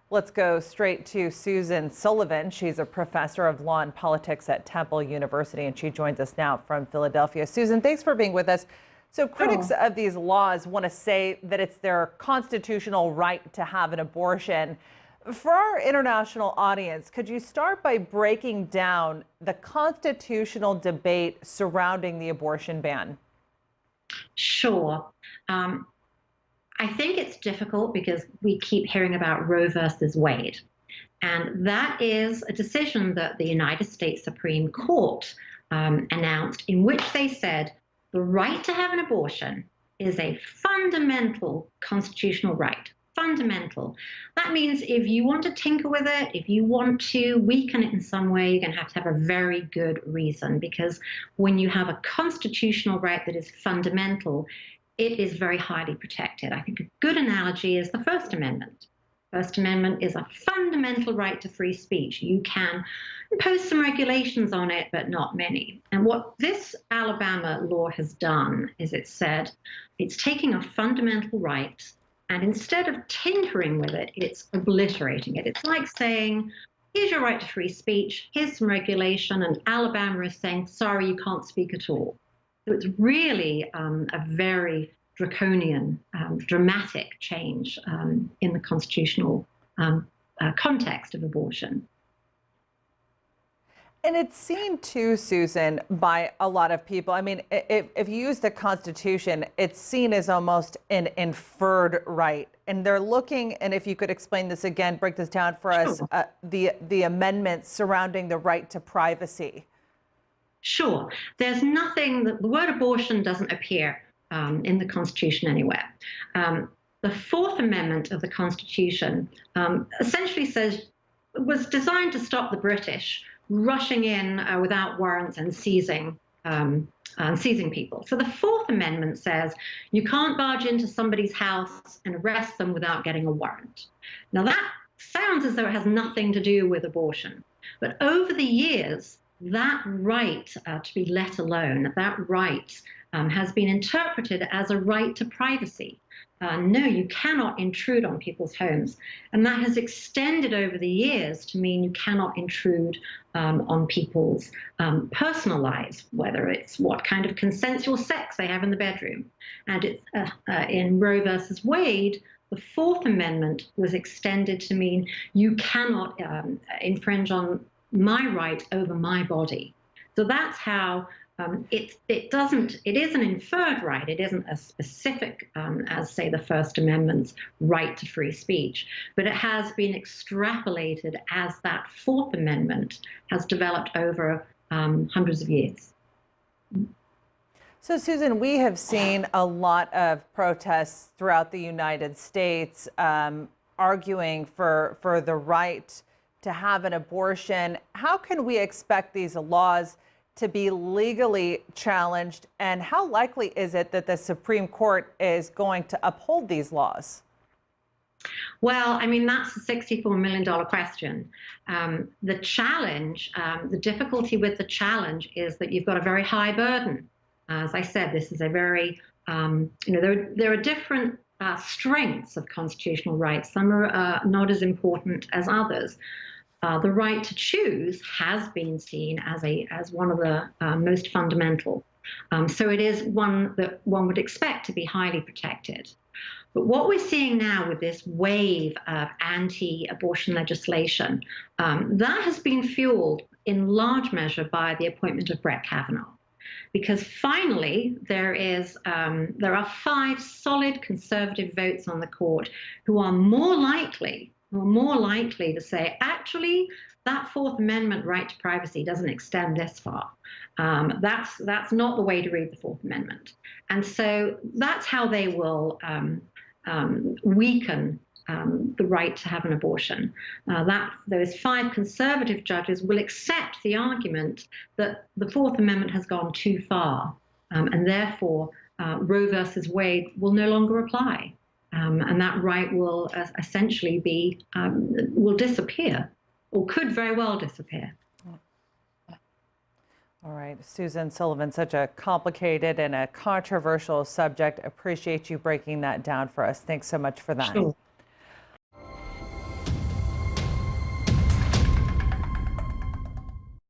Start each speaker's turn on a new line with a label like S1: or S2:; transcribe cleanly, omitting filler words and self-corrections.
S1: Let's go straight to Susan Sullivan. She's a professor of law and politics at Temple University, and she joins us now from Philadelphia. Susan, thanks for being with us. So critics of these laws want to say that it's their constitutional right to have an abortion. For our international audience, could you start by breaking down the constitutional debate surrounding the abortion ban?
S2: Sure. I think it's difficult because we keep hearing about Roe versus Wade. And that is a decision that the United States Supreme Court announced, in which they said the right to have an abortion is a fundamental constitutional right. Fundamental. That means if you want to tinker with it, if you want to weaken it in some way, you're going to have a very good reason, because when you have a constitutional right that is fundamental, it is very highly protected. I think a good analogy is the First Amendment. First Amendment is a fundamental right to free speech. You can impose some regulations on it, but not many. And what this Alabama law has done is it said it's taking a fundamental right, and instead of tinkering with it, it's obliterating it. It's like saying, here's your right to free speech, here's some regulation, and Alabama is saying, sorry, you can't speak at all. So it's really a very draconian, dramatic change in the constitutional context of abortion.
S1: And it's seen too, Susan, by a lot of people. I mean, if you use the Constitution, it's seen as almost an inferred right. And they're looking, and if you could explain this again, break this down for us, the amendments surrounding the right to privacy.
S2: Sure. There's nothing, the word abortion doesn't appear in the Constitution anywhere. The Fourth Amendment of the Constitution essentially was designed to stop the British rushing in without warrants and seizing people. So the Fourth Amendment says you can't barge into somebody's house and arrest them without getting a warrant. Now that sounds as though it has nothing to do with abortion, but over the years, that right to be let alone, that right has been interpreted as a right to privacy. No, you cannot intrude on people's homes. And that has extended over the years to mean you cannot intrude on people's personal lives, whether it's what kind of consensual sex they have in the bedroom. And it's, in Roe versus Wade, the Fourth Amendment was extended to mean you cannot infringe on my right over my body. So that's how it is an inferred right. It isn't as specific as, say, the First Amendment's right to free speech, but it has been extrapolated as that Fourth Amendment has developed over hundreds of years.
S1: So, Susan, we have seen a lot of protests throughout the United States arguing for the right to have an abortion. How can we expect these laws to be legally challenged, and how likely is it that the Supreme Court is going to uphold these laws?
S2: Well, I mean, that's a $64 million question. The challenge, the difficulty with the challenge is that you've got a very high burden. As I said, this is a very, there are different strengths of constitutional rights. Some are not as important as others. The right to choose has been seen as one of the most fundamental. So it is one that one would expect to be highly protected. But what we're seeing now with this wave of anti-abortion legislation, that has been fueled in large measure by the appointment of Brett Kavanaugh. Because finally, there are 5 solid conservative votes on the court who are more likely to say, actually, that Fourth Amendment right to privacy doesn't extend this far. That's not the way to read the Fourth Amendment. And so that's how they will weaken the right to have an abortion. Those 5 conservative judges will accept the argument that the Fourth Amendment has gone too far, and therefore Roe versus Wade will no longer apply. And that right will essentially will disappear, or could very well disappear.
S1: All right, Susan Sullivan, such a complicated and a controversial subject. Appreciate you breaking that down for us. Thanks so much for that.
S2: Sure.